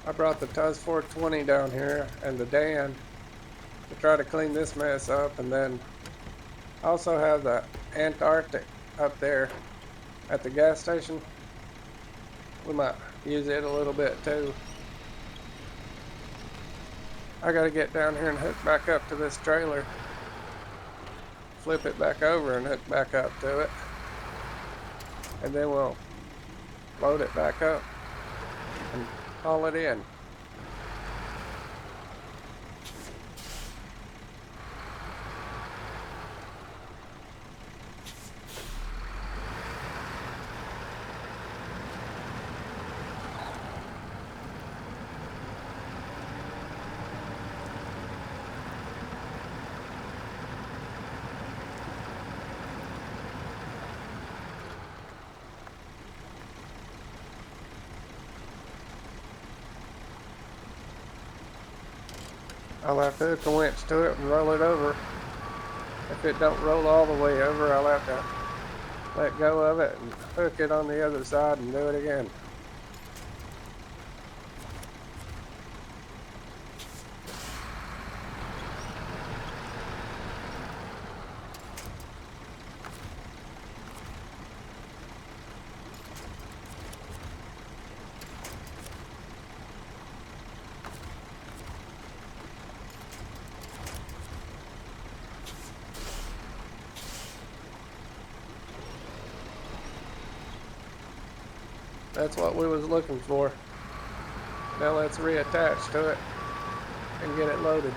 I brought the Tuz 420 down here and the Dan to try to clean this mess up, and then I also have the Antarctic up there at the gas station. We might use it a little bit too. I gotta get down here and hook back up to this trailer, flip it back over and hook back up to it, and then we'll load it back up and haul it in. I'll have to hook a winch to it and roll it over. If it don't roll all the way over, I'll have to let go of it and hook it on the other side and do it again. That's what we was looking for. Now let's reattach to it and get it loaded.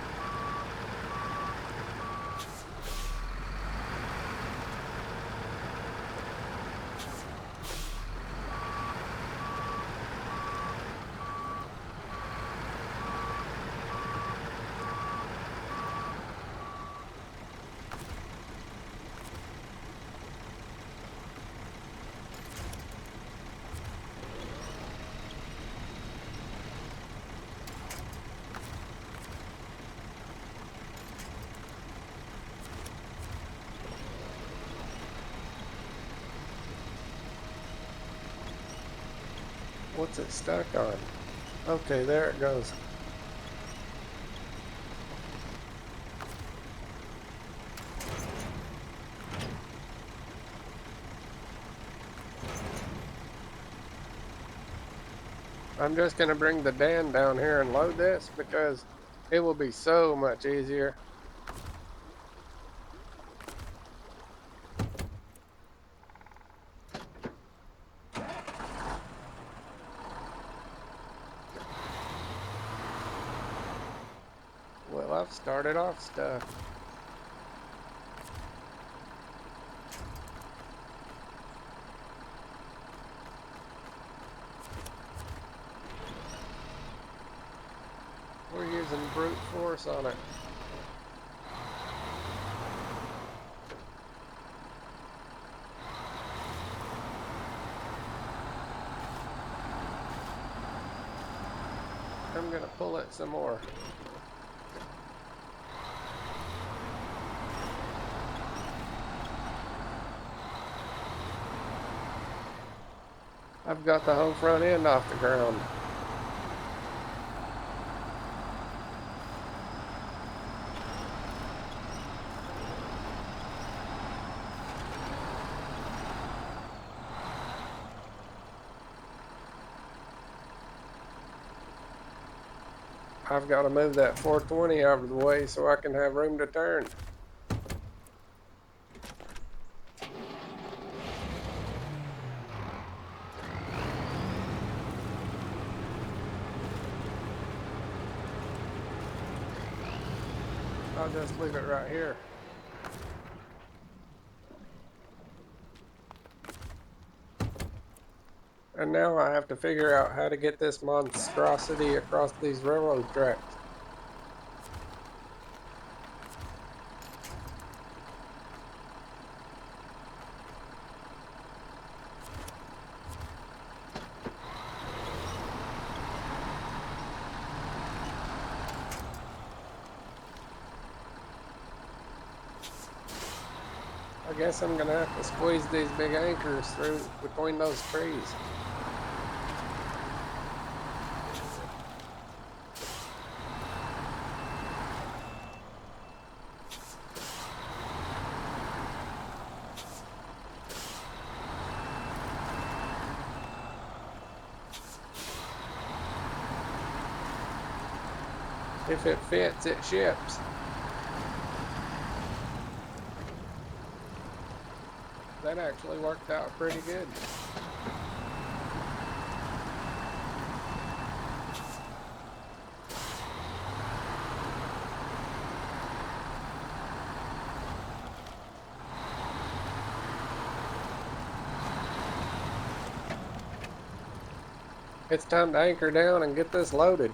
What's it stuck on? Okay, there it goes. I'm just going to bring the Dan down here and load this because it will be so much easier. Well, I've started off stuff. We're using brute force on it. I'm gonna pull it some more. I've got the whole front end off the ground. I've got to move that 420 out of the way so I can have room to turn. I'll just leave it right here. And now I have to figure out how to get this monstrosity across these railroad tracks. I guess I'm gonna have to squeeze these big anchors through between those trees. If it fits, it ships. That actually worked out pretty good. It's time to anchor down and get this loaded.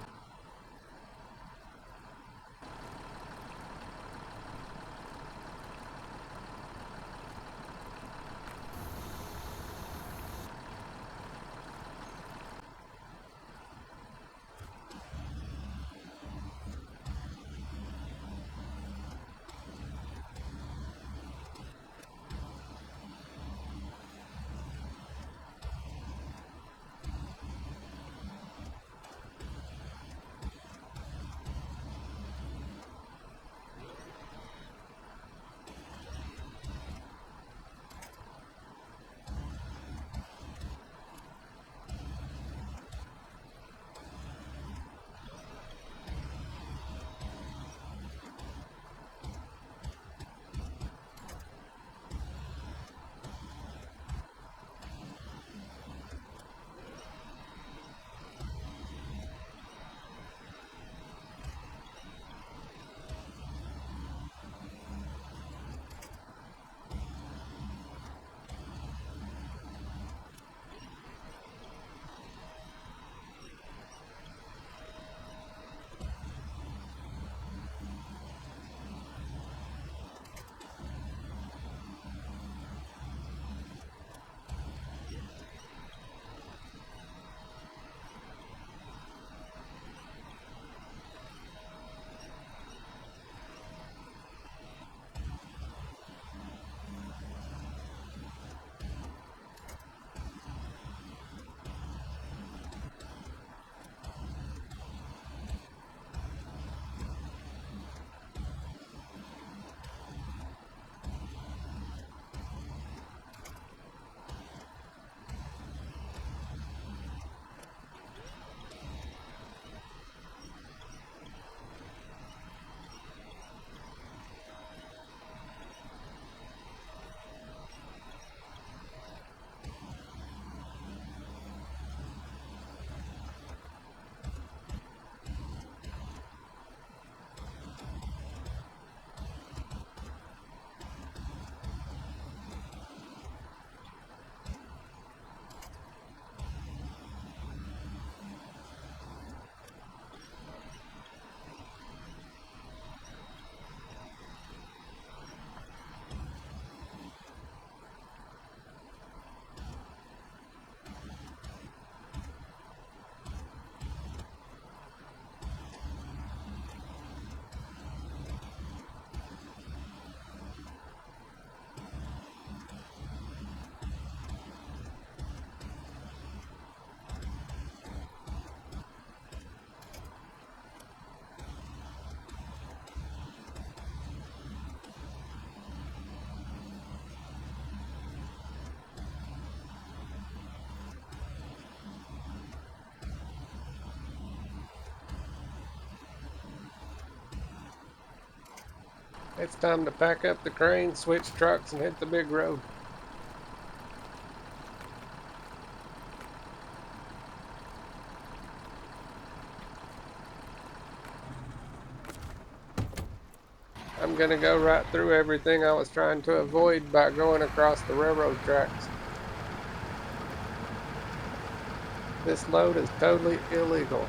It's time to pack up the crane, switch trucks, and hit the big road. I'm gonna go right through everything I was trying to avoid by going across the railroad tracks. This load is totally illegal.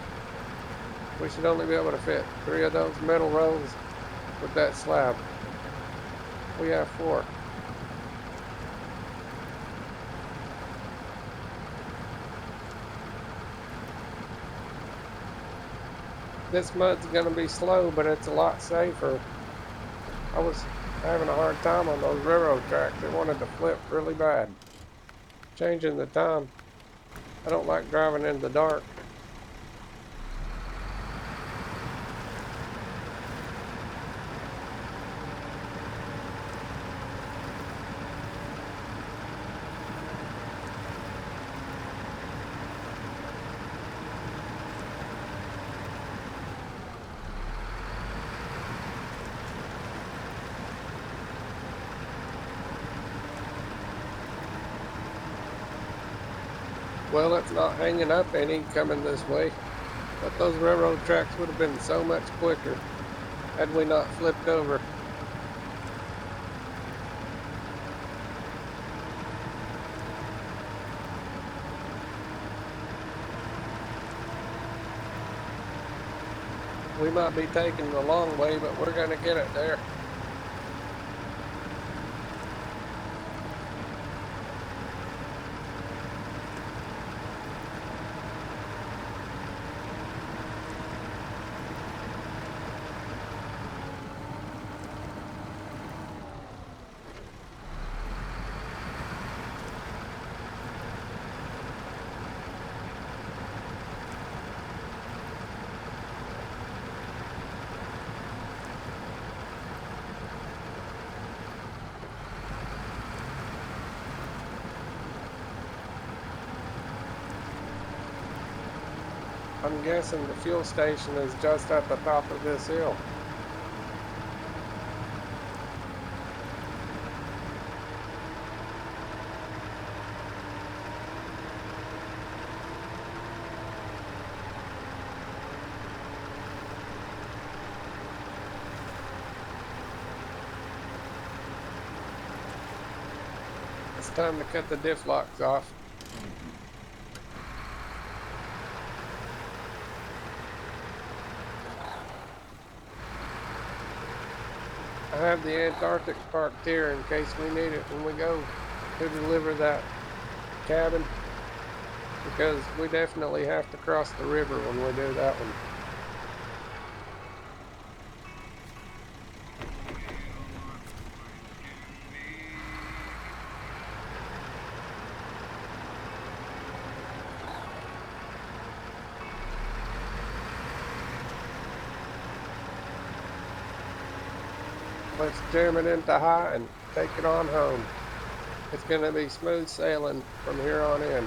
We should only be able to fit 3 of those metal rolls with that slab. We have 4. This mud's gonna be slow, but it's a lot safer. I was having a hard time on those railroad tracks. It wanted to flip really bad. Changing the time. I don't like driving in the dark. Well, it's not hanging up any coming this way, but those railroad tracks would have been so much quicker had we not flipped over. We might be taking the long way, but we're going to get it there. I'm guessing the fuel station is just at the top of this hill. It's time to cut the diff locks off. I have the Antarctic parked here in case we need it when we go to deliver that cabin, because we definitely have to cross the river when we do that one. Let's jam it into high and take it on home. It's going to be smooth sailing from here on in.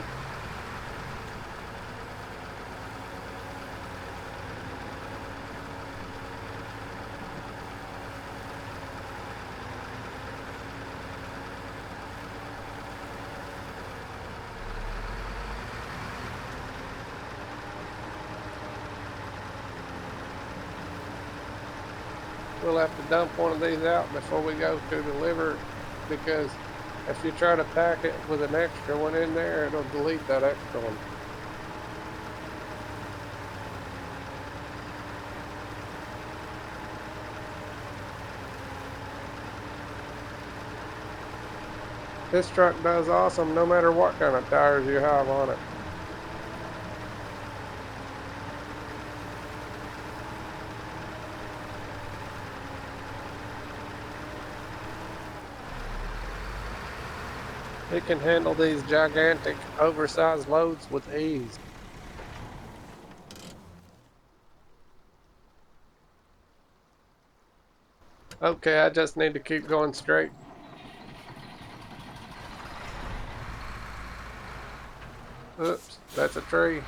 We'll have to dump one of these out before we go to deliver, because if you try to pack it with an extra one in there, it'll delete that extra one. This truck does awesome no matter what kind of tires you have on it. It can handle these gigantic, oversized loads with ease. Okay, I just need to keep going straight. Oops, that's a tree.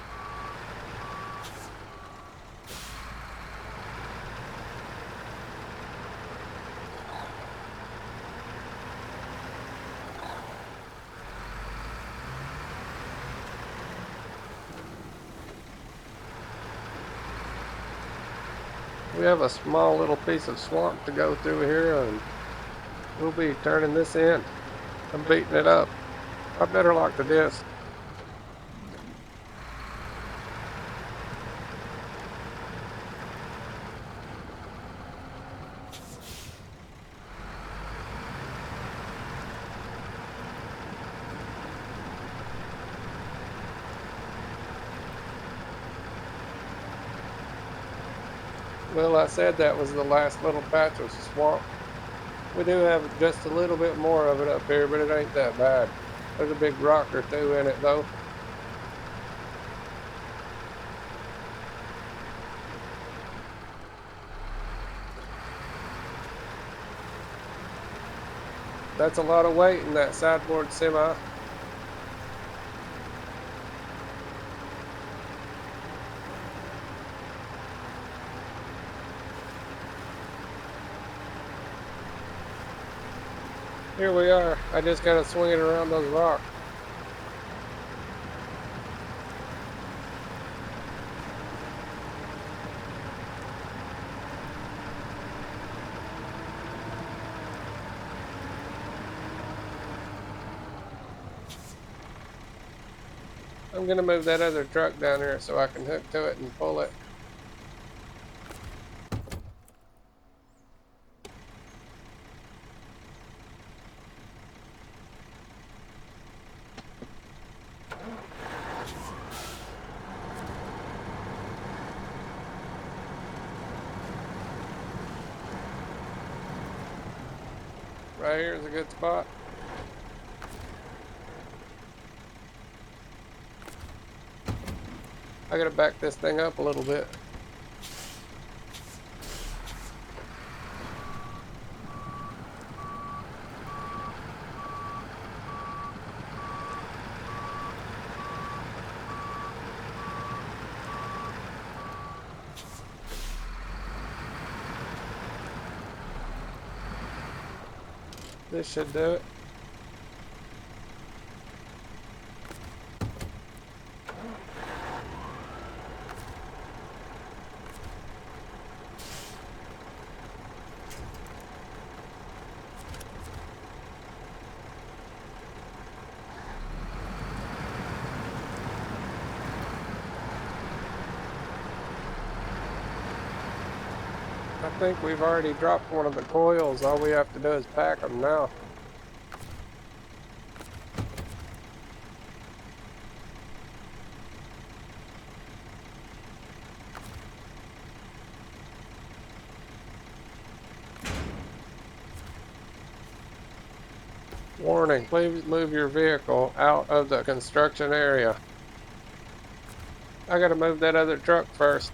We have a small little piece of swamp to go through here, and we'll be turning this in. I'm beating it up. I better lock the disc. Well, I said that was the last little patch of swamp. We do have just a little bit more of it up here, but it ain't that bad. There's a big rock or two in it, though. That's a lot of weight in that sideboard semi. Here we are. I just gotta swing it around those rocks. I'm gonna move that other truck down here so I can hook to it and pull it. Right here is a good spot. I gotta back this thing up a little bit. This should do it. I think we've already dropped one of the coils. All we have to do is pack them now. Warning, please move your vehicle out of the construction area. I gotta move that other truck first.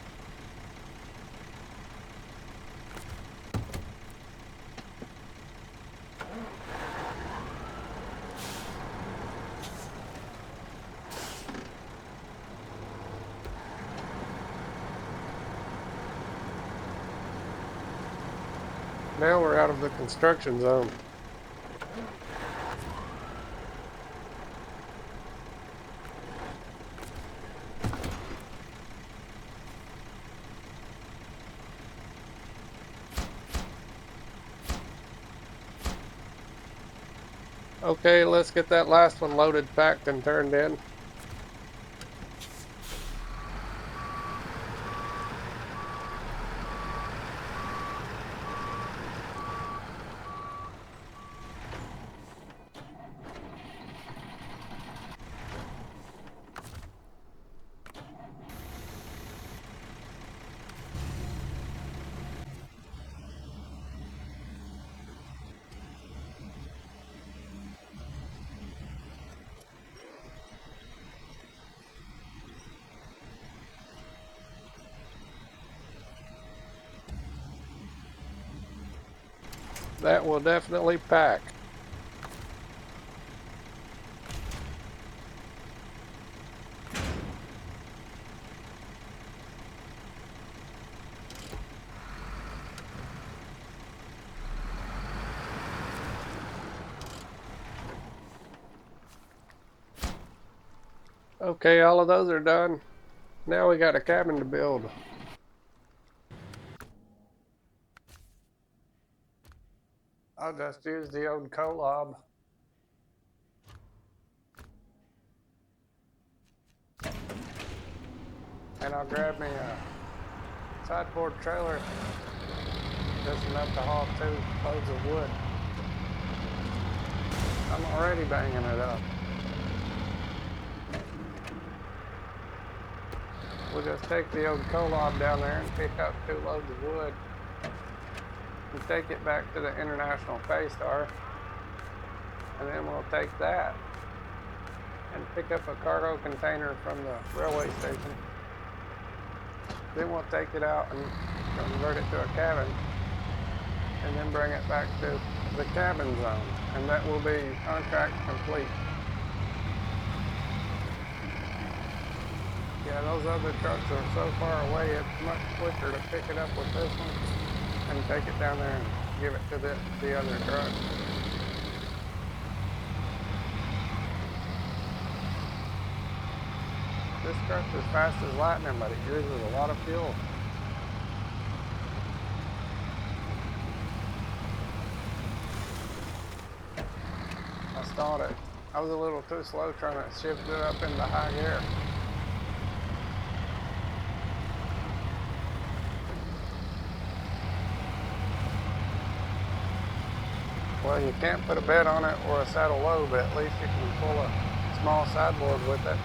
Now we're out of the construction zone. Okay, let's get that last one loaded, packed, and turned in. That will definitely pack. Okay, all of those are done. Now we got a cabin to build. I'll just use the old KOLOB. And I'll grab me a sideboard trailer just enough to haul 2 loads of wood. I'm already banging it up. We'll just take the old KOLOB down there and pick up 2 loads of wood and take it back to the International Paystar, and then we'll take that and pick up a cargo container from the railway station. Then we'll take it out and convert it to a cabin, and then bring it back to the cabin zone, and that will be contract complete. Yeah, those other trucks are so far away, it's much quicker to pick it up with this one and take it down there and give it to the other truck. This truck is fast as lightning, but it uses a lot of fuel. I stalled it. I was a little too slow trying to shift it up into high gear. Well, you can't put a bed on it or a saddle low, but at least you can pull a small sideboard with it.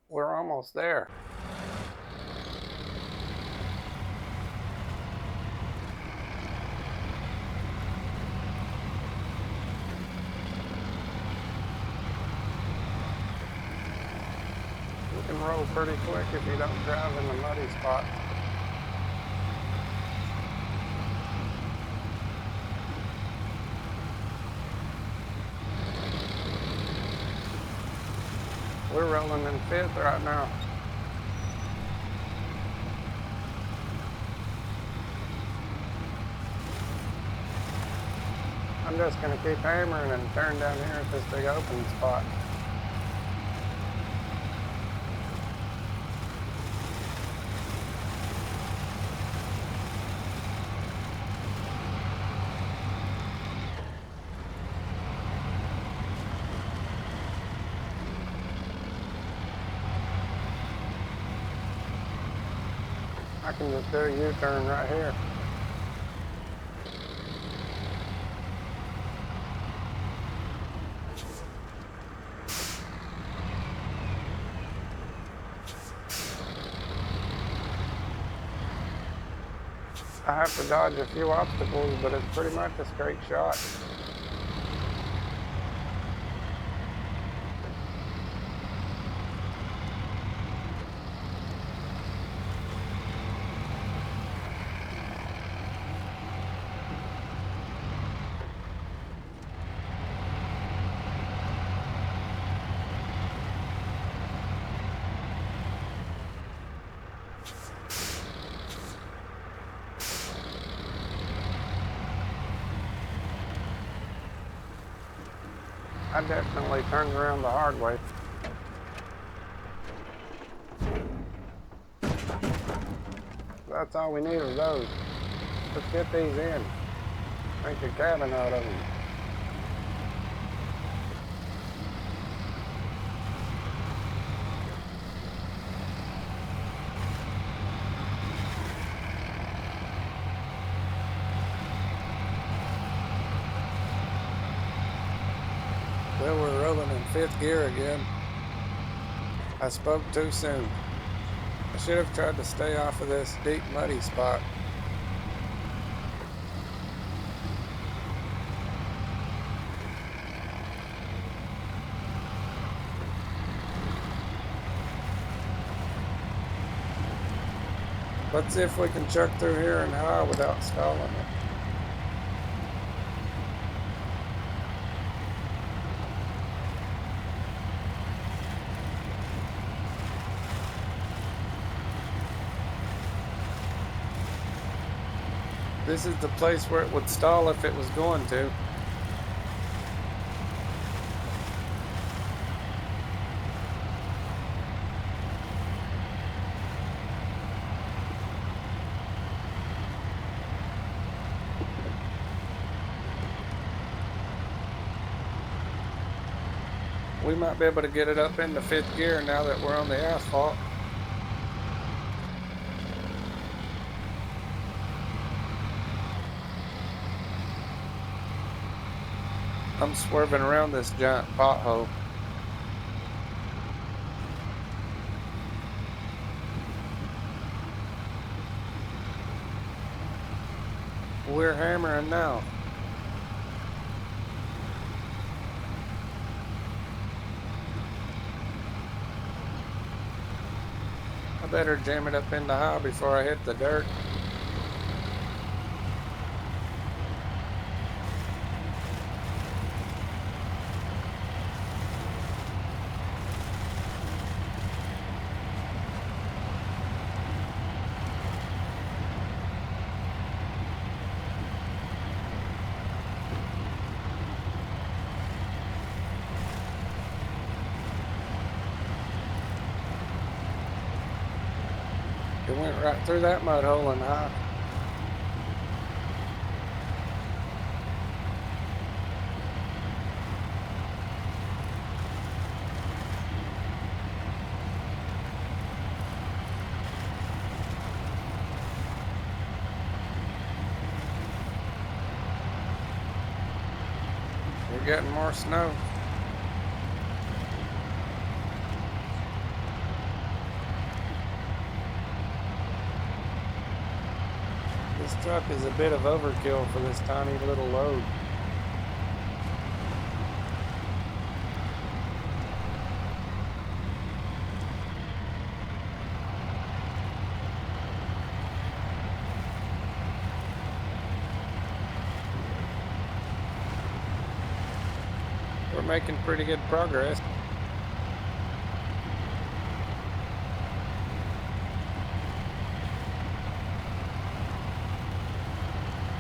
We're almost there. You can roll pretty quick if you don't drive in the muddy spot. We're rolling in fifth right now. I'm just going to keep hammering and turn down here at this big open spot. I can just do a U-turn right here. I have to dodge a few obstacles, but it's pretty much a straight shot. I definitely turned around the hard way. That's all we need of those. Let's get these in. Make a cabin out of them. Well, we're rolling in fifth gear again. I spoke too soon. I should have tried to stay off of this deep muddy spot. Let's see if we can chuck through here and high without stalling it. This is the place where it would stall if it was going to. We might be able to get it up into fifth gear now that we're on the asphalt. I'm swerving around this giant pothole. We're hammering now. I better jam it up into high before I hit the dirt. It went right through that mud hole and high. We're getting more snow. This truck is a bit of overkill for this tiny little load. We're making pretty good progress.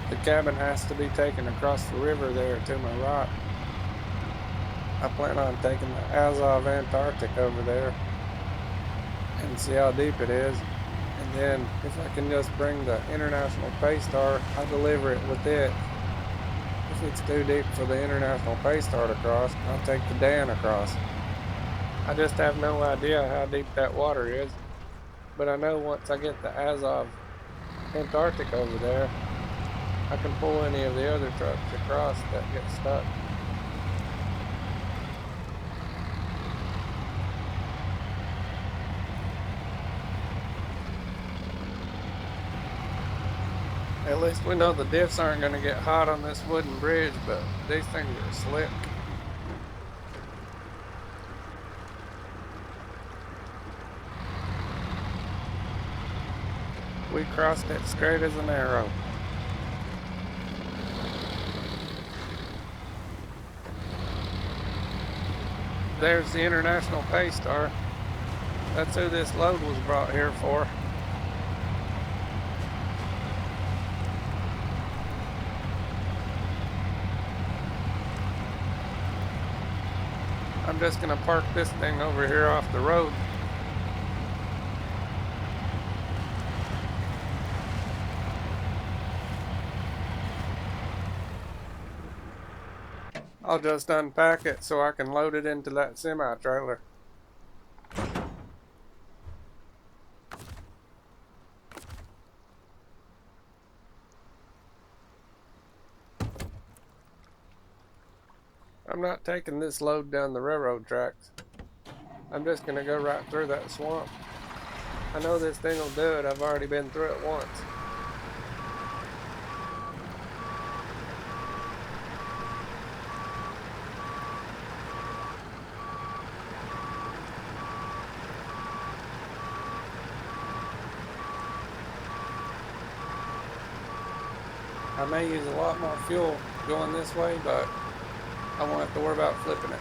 The cabin has to be taken across the river there to my right. I plan on taking the Azov Antarctic over there and see how deep it is. And then if I can just bring the International Paystar, I'll deliver it with it. If it's too deep for the International Paystar to cross, I'll take the Dan across. I just have no idea how deep that water is. But I know once I get the Azov Antarctic over there, I can pull any of the other trucks across that get stuck. At least we know the diffs aren't going to get hot on this wooden bridge, but these things are slick. We crossed it straight as an arrow. There's the International Paystar. That's who this load was brought here for. I'm just gonna park this thing over here off the road. I'll just unpack it so I can load it into that semi-trailer. I'm not taking this load down the railroad tracks. I'm just gonna go right through that swamp. I know this thing will do it. I've already been through it once. I may use a lot more fuel going this way, but I won't have to worry about flipping it.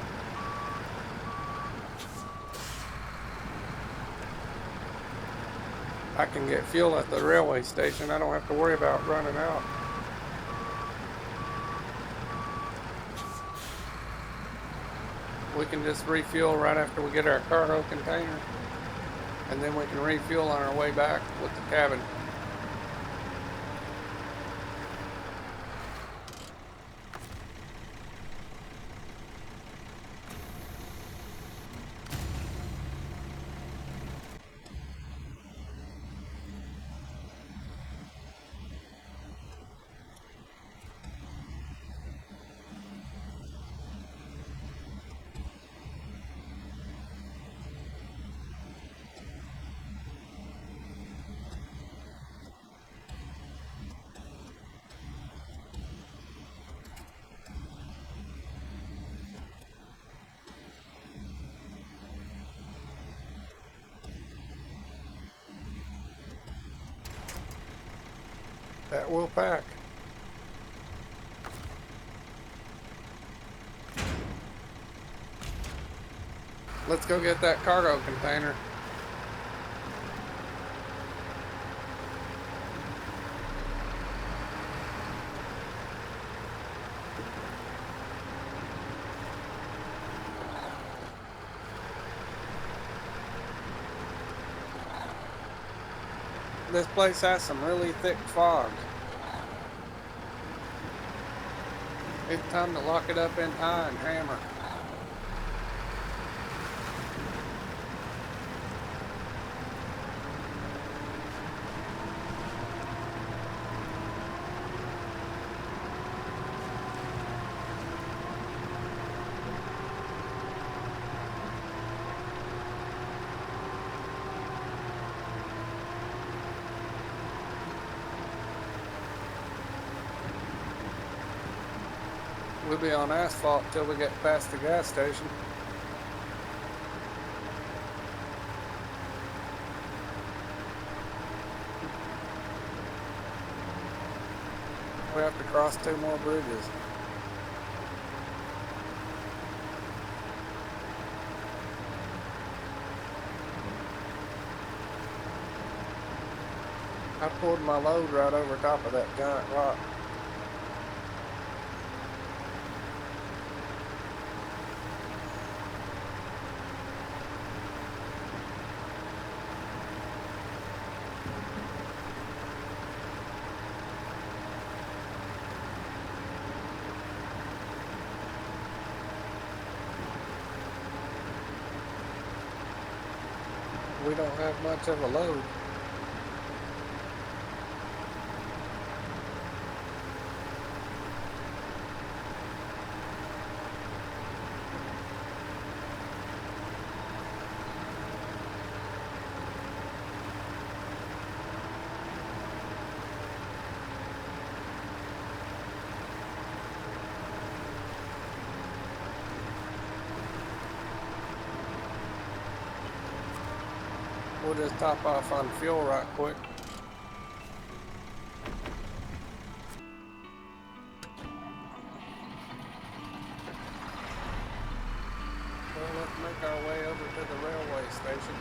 I can get fuel at the railway station. I don't have to worry about running out. We can just refuel right after we get our cargo container, and then we can refuel on our way back with the cabin. That will pack. Let's go get that cargo container. This place has some really thick fog. It's time to lock it up in high and hammer. We'll be on asphalt till we get past the gas station. We have to cross 2 more bridges. I pulled my load right over top of that giant rock. We don't have much of a load. We'll just top off on fuel right quick. Well, let's make our way over to the railway station.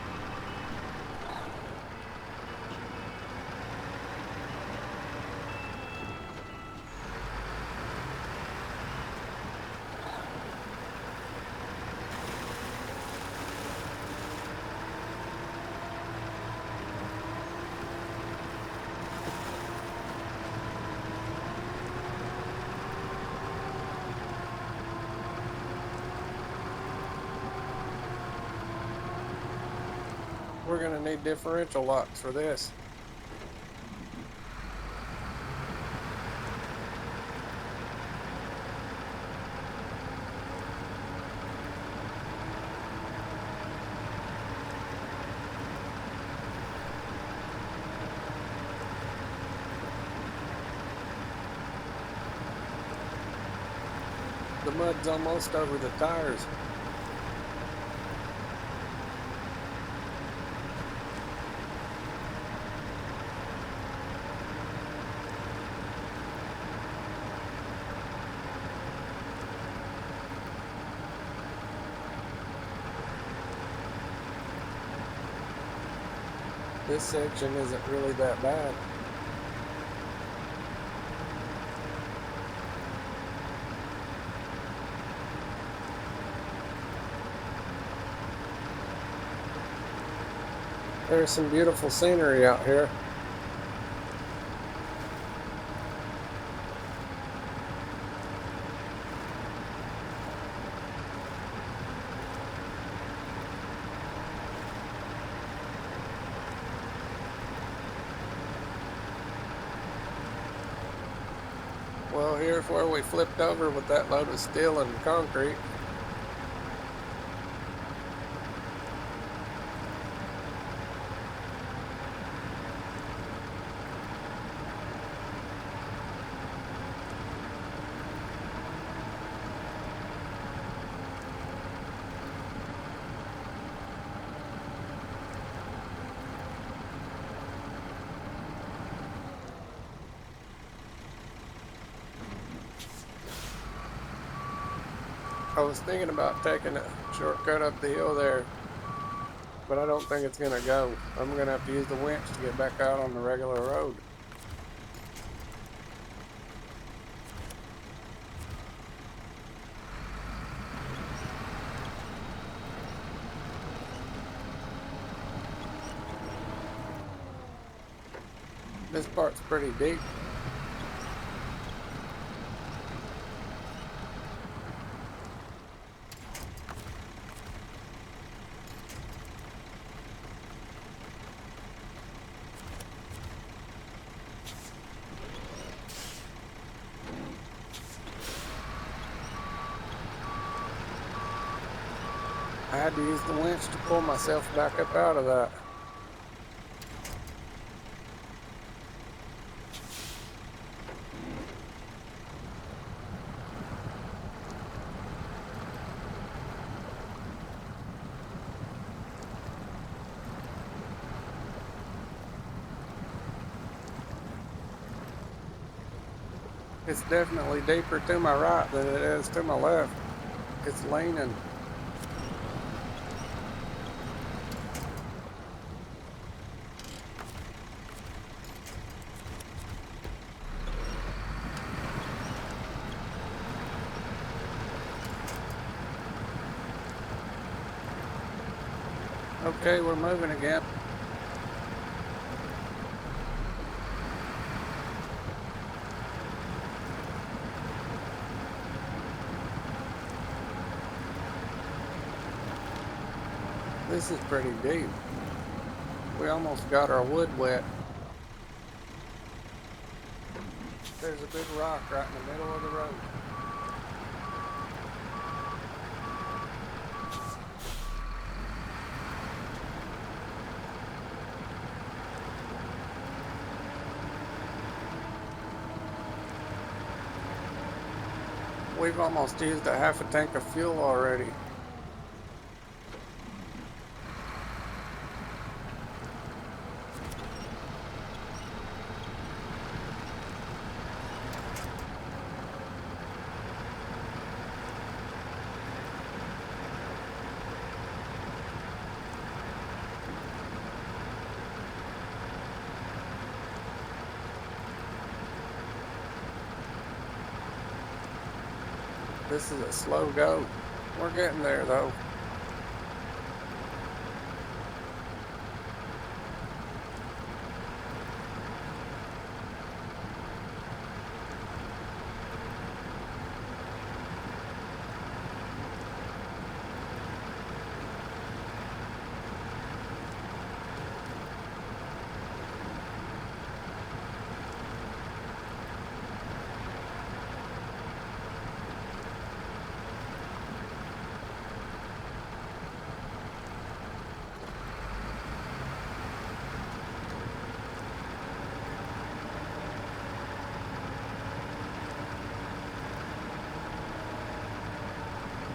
We're going to need differential locks for this. The mud's almost over the tires. This section isn't really that bad. There's some beautiful scenery out here. Well, here's where we flipped over with that load of steel and concrete. I was thinking about taking a shortcut up the hill there, but I don't think it's going to go. I'm going to have to use the winch to get back out on the regular road. This part's pretty deep. I had to use the winch to pull myself back up out of that. It's definitely deeper to my right than it is to my left. It's leaning. Okay, we're moving again. This is pretty deep. We almost got our wood wet. There's a big rock right in the middle of the road. We've almost used a half a tank of fuel already. This is a slow go. We're getting there though.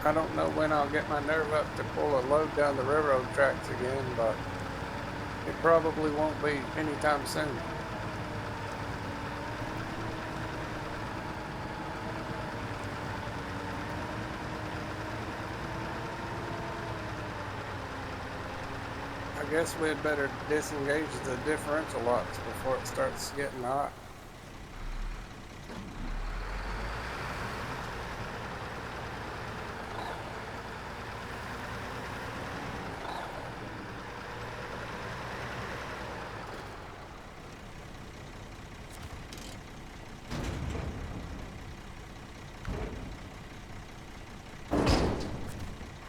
I don't know when I'll get my nerve up to pull a load down the railroad tracks again, but it probably won't be anytime soon. I guess we'd better disengage the differential locks before it starts getting hot.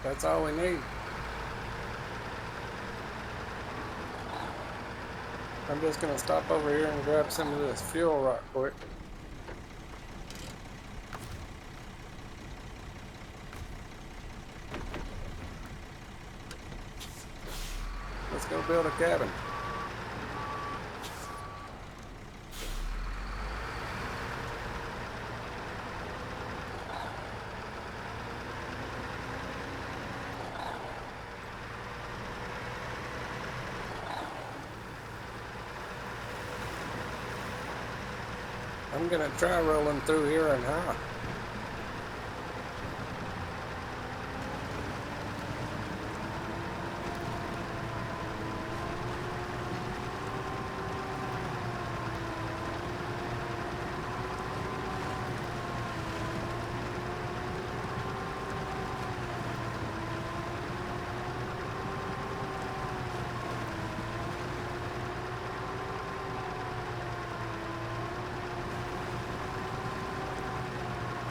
That's all we need. I'm just gonna stop over here and grab some of this fuel right quick. Let's go build a cabin. I'm gonna try rolling through here and high.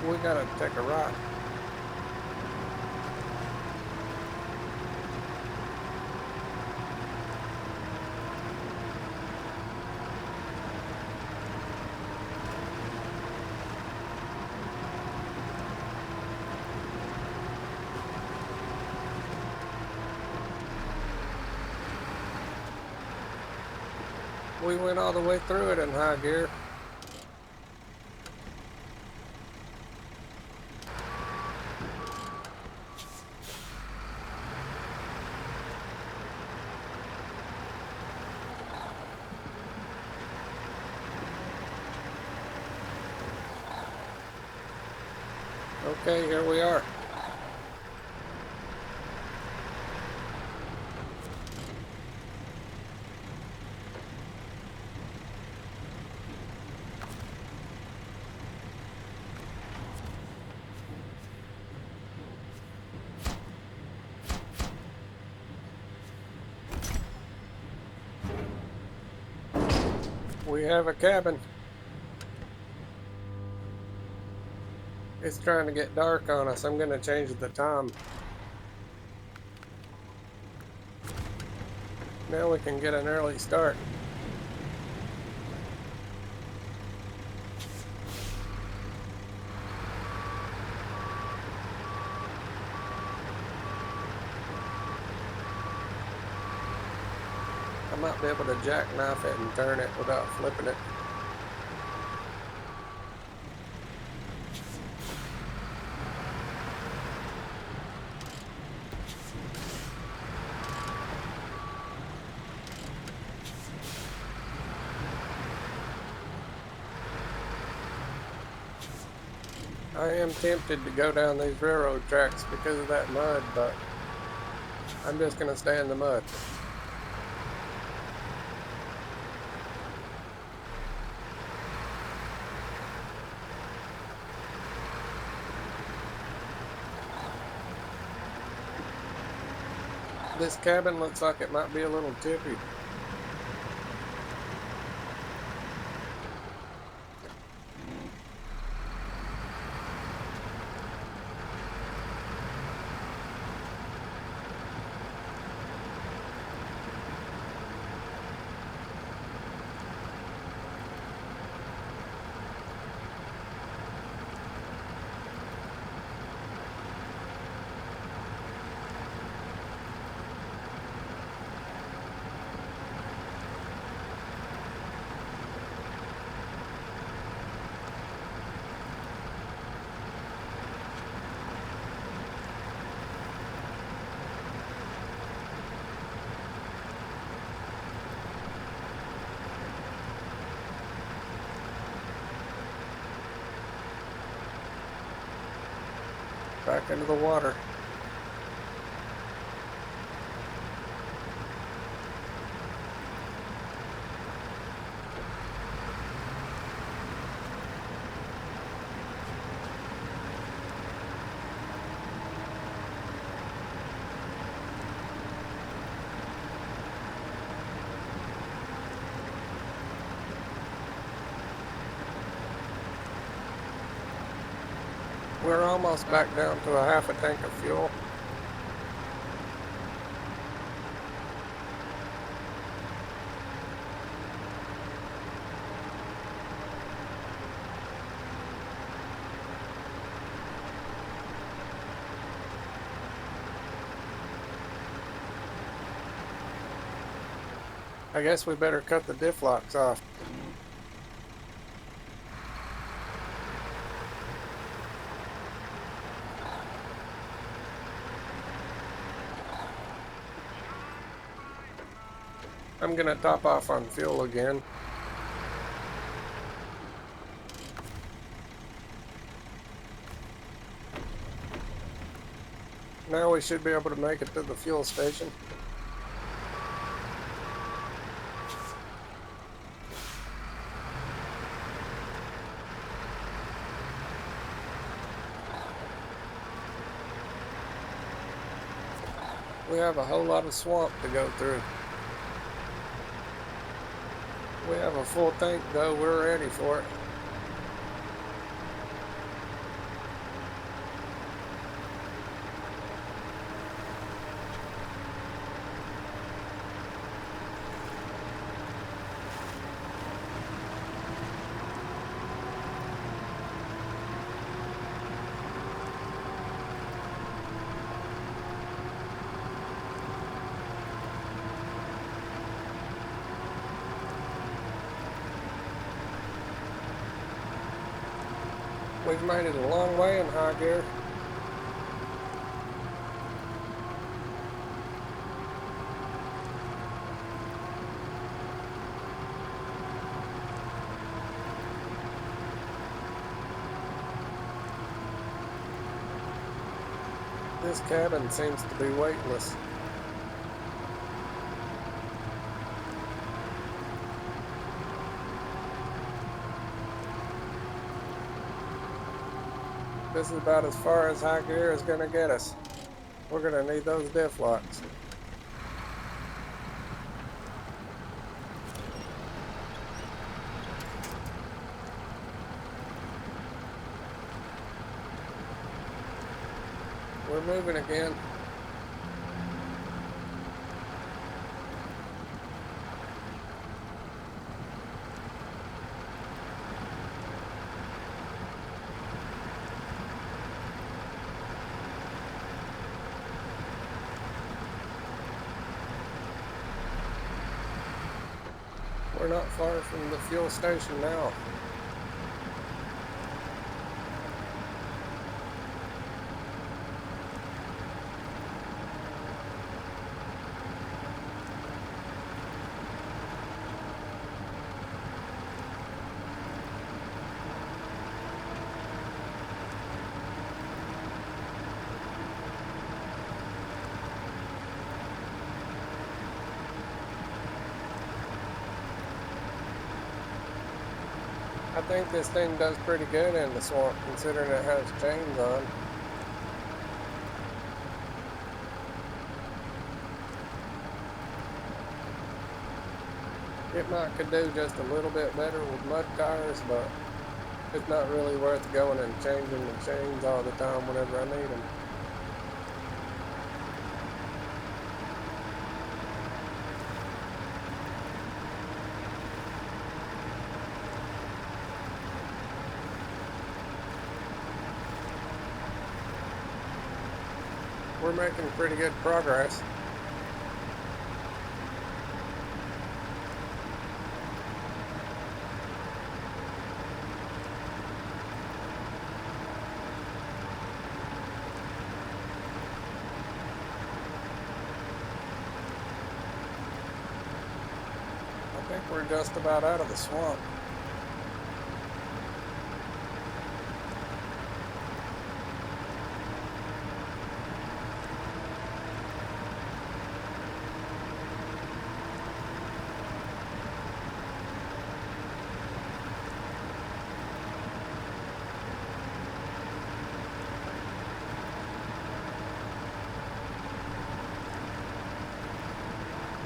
We gotta take a right. We went all the way through it in high gear. Okay, here we are. We have a cabin. It's trying to get dark on us. I'm gonna change the time. Now we can get an early start. I might be able to jackknife it and turn it without flipping it. I am tempted to go down these railroad tracks because of that mud, but I'm just going to stay in the mud. This cabin looks like it might be a little tippy. Back into the water. We're almost back down to a half a tank of fuel. I guess we better cut the diff locks off. I'm gonna top off on fuel again. Now we should be able to make it to the fuel station. We have a whole lot of swamp to go through. We have a full tank though, we're ready for it. We've made it a long way in high gear. This cabin seems to be weightless. This is about as far as high gear is going to get us. We're going to need those diff locks. We're moving again. We're not far from the fuel station now. I think this thing does pretty good in the swamp, considering it has chains on. It could do just a little bit better with mud tires, but it's not really worth going and changing the chains all the time whenever I need them. We're making pretty good progress. I think we're just about out of the swamp.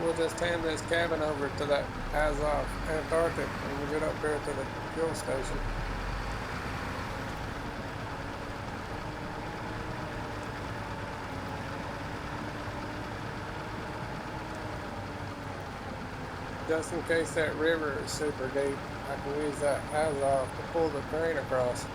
We'll just hand this cabin over to that Azov, Antarctic, when we get up here to the fuel station. Just in case that river is super deep, I can use that Azov to pull the crane across.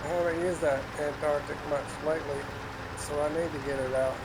I haven't used that Antarctic much lately, so I need to get it out.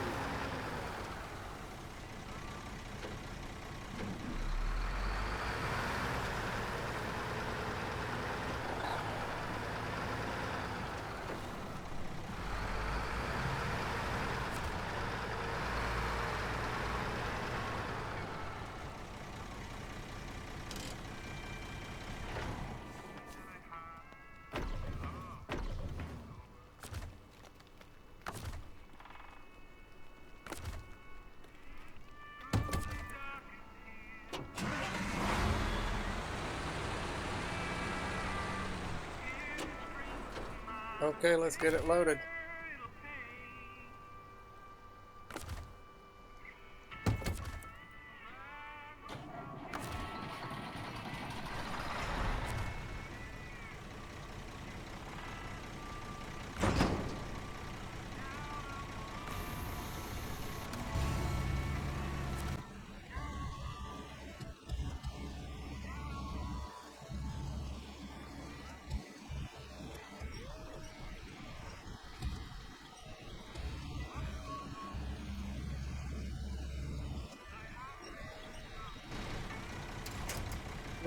Okay, let's get it loaded.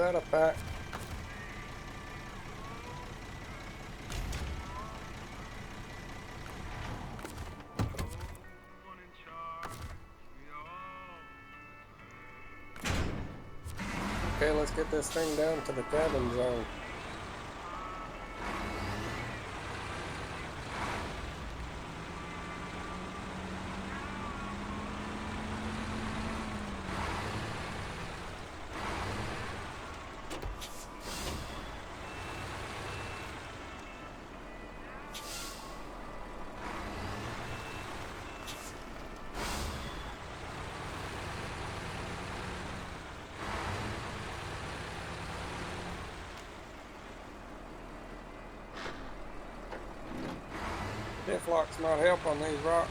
that a pack. Okay, let's get this thing down to the cabin zone. Diff locks not help on these rocks.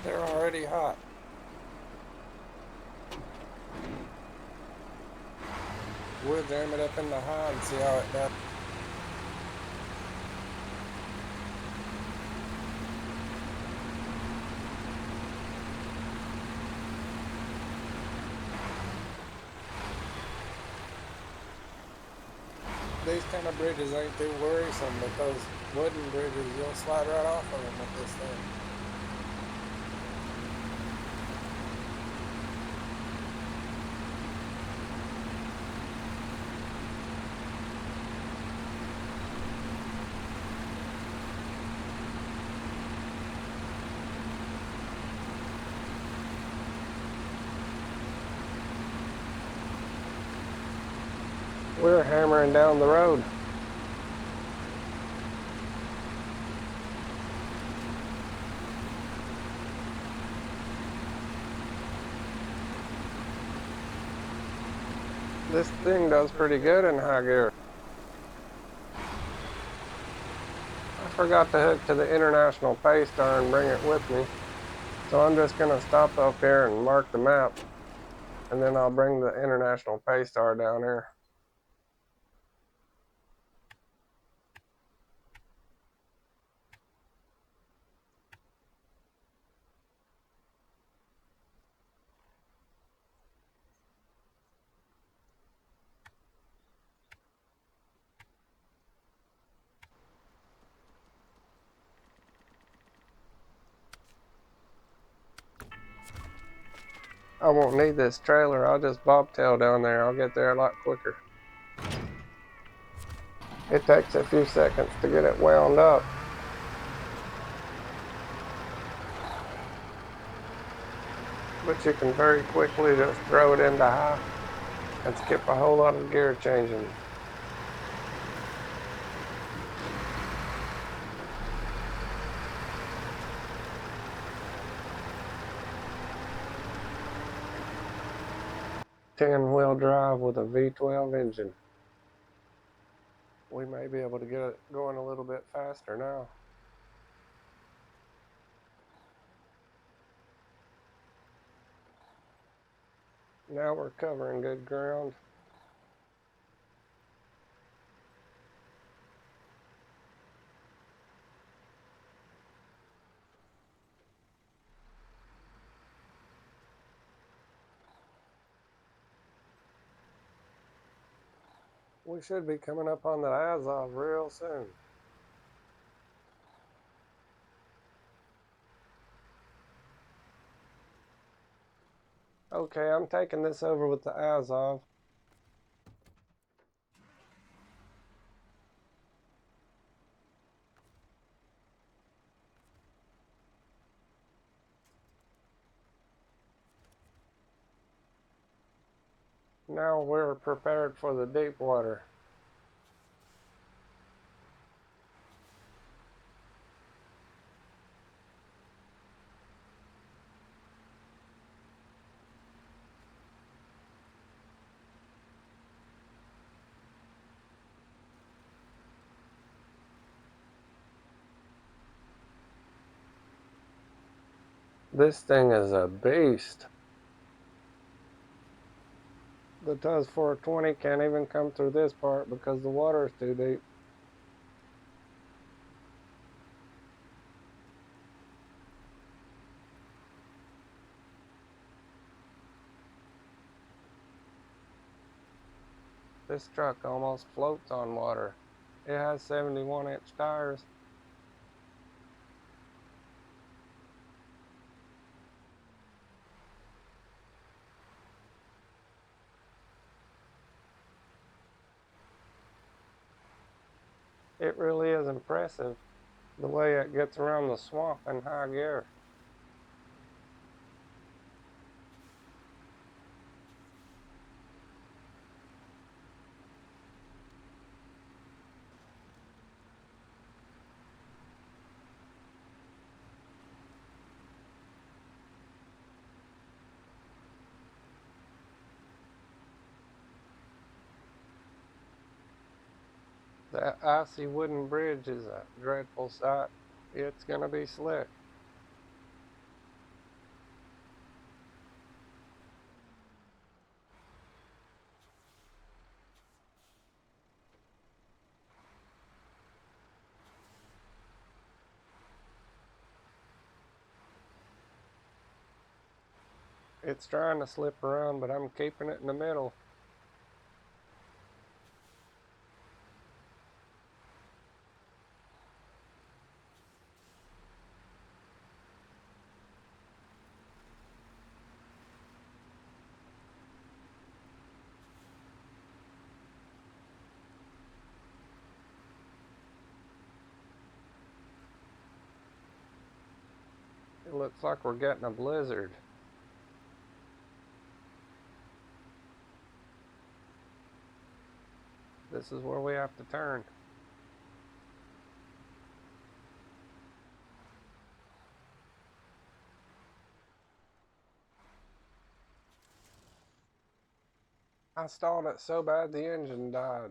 They're already hot. We'll jam it up in the high and see how it does. These kind of bridges ain't too worrisome, but those wooden bridges, you'll slide right off of them with this thing. We're hammering down the road. This thing does pretty good in high gear. I forgot to hook to the international Paystar and bring it with me. So I'm just going to stop up here and mark the map. And then I'll bring the international Paystar down here. I won't need this trailer. I'll just bobtail down there. I'll get there a lot quicker. It takes a few seconds to get it wound up. But you can very quickly just throw it into high and skip a whole lot of gear changing. Ten-wheel drive with a V12 engine. We may be able to get it going a little bit faster now. Now we're covering good ground. We should be coming up on the Azov real soon. Okay, I'm taking this over with the Azov. Now we're prepared for the deep water. This thing is a beast. The TUS 420 can't even come through this part because the water is too deep. This truck almost floats on water. It has 71-inch tires. It really is impressive the way it gets around the swamp in high gear. That icy wooden bridge is a dreadful sight. It's gonna be slick. It's trying to slip around, but I'm keeping it in the middle. It looks like we're getting a blizzard. This is where we have to turn. I stalled it so bad the engine died.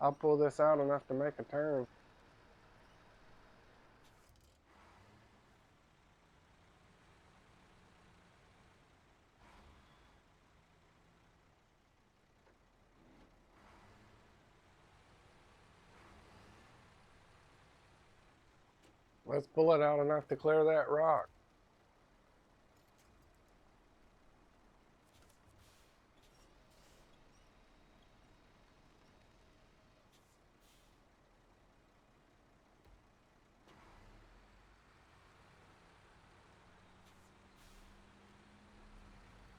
I'll pull this out enough to make a turn. Let's pull it out enough to clear that rock.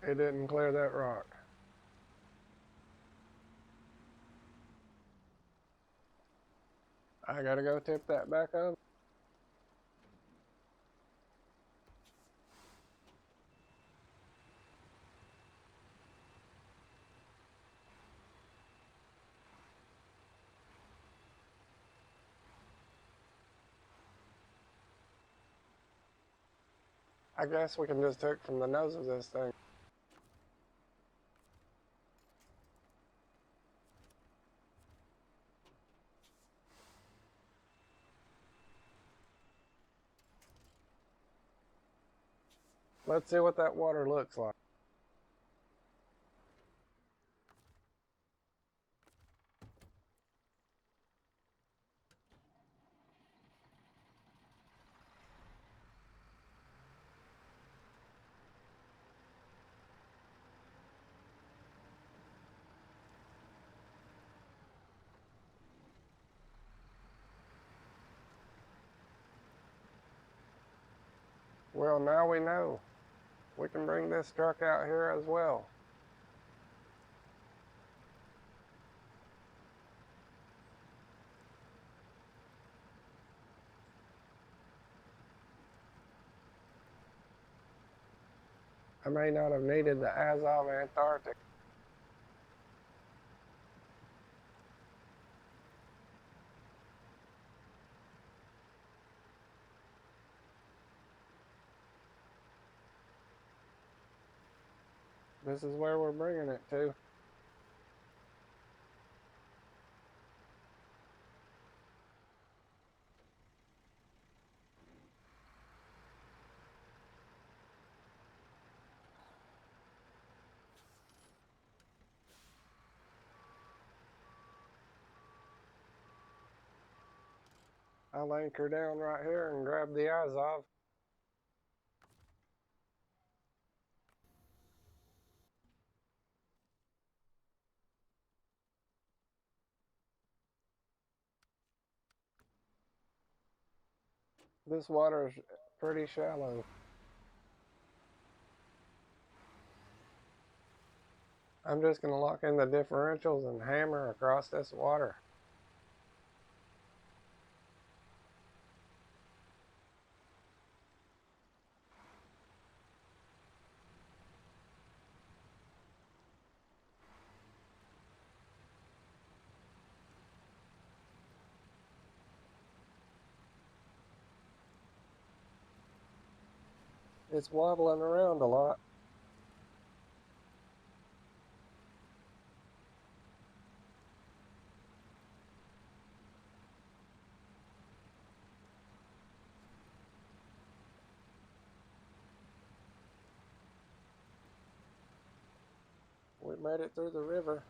It didn't clear that rock. I gotta go tip that back up. I guess we can just hook from the nose of this thing. Let's see what that water looks like. Well, now we know. We can bring this truck out here as well. I may not have needed the Azov Antarctic. This is where we're bringing it to. I'll anchor down right here and grab the Azov. This water is pretty shallow. I'm just going to lock in the differentials and hammer across this water. It's wobbling around a lot. We made it through the river.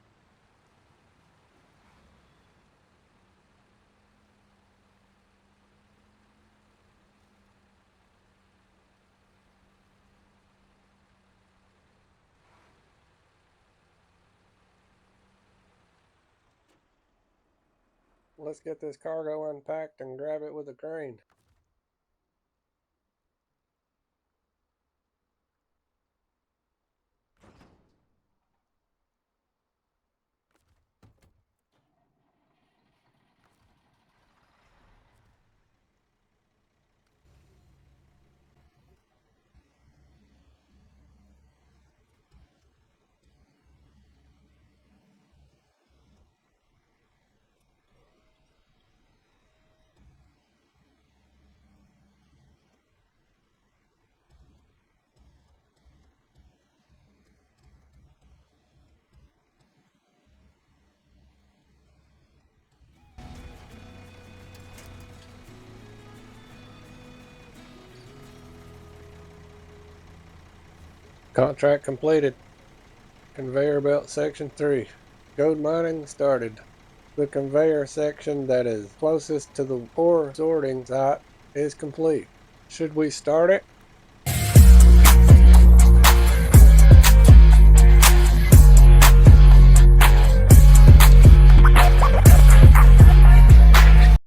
Let's get this cargo unpacked and grab it with a crane. Contract completed. Conveyor belt section 3. Gold mining started. The conveyor section that is closest to the ore sorting site is complete. Should we start it?